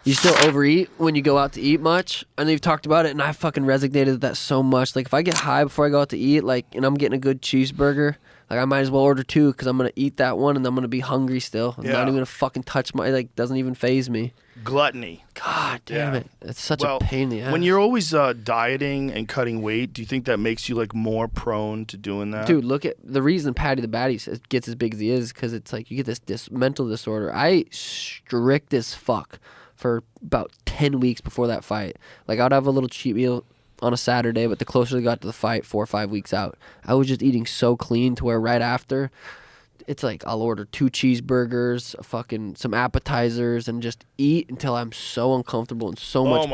You still overeat when you go out to eat much? I know you've talked about it, and I fucking resonated with that so much. Like, if I get high before I go out to eat, like, and I'm getting a good cheeseburger, like, I might as well order 2 because I'm going to eat that one, and I'm going to be hungry still. I'm not even going to fucking touch my, like, doesn't even faze me. Gluttony. God damn it. It's such a pain in the ass. When you're always dieting and cutting weight, do you think that makes you, like, more prone to doing that? Dude, look at the reason Patty the Baddie gets as big as he is because it's like you get this mental disorder. I strict as fuck for about 10 weeks before that fight. Like, I would have a little cheat meal on a Saturday, but the closer we got to the fight, 4 or 5 weeks out, I was just eating so clean to where right after, it's like I'll order 2 cheeseburgers, some appetizers, and just eat until I'm so uncomfortable and so much pain.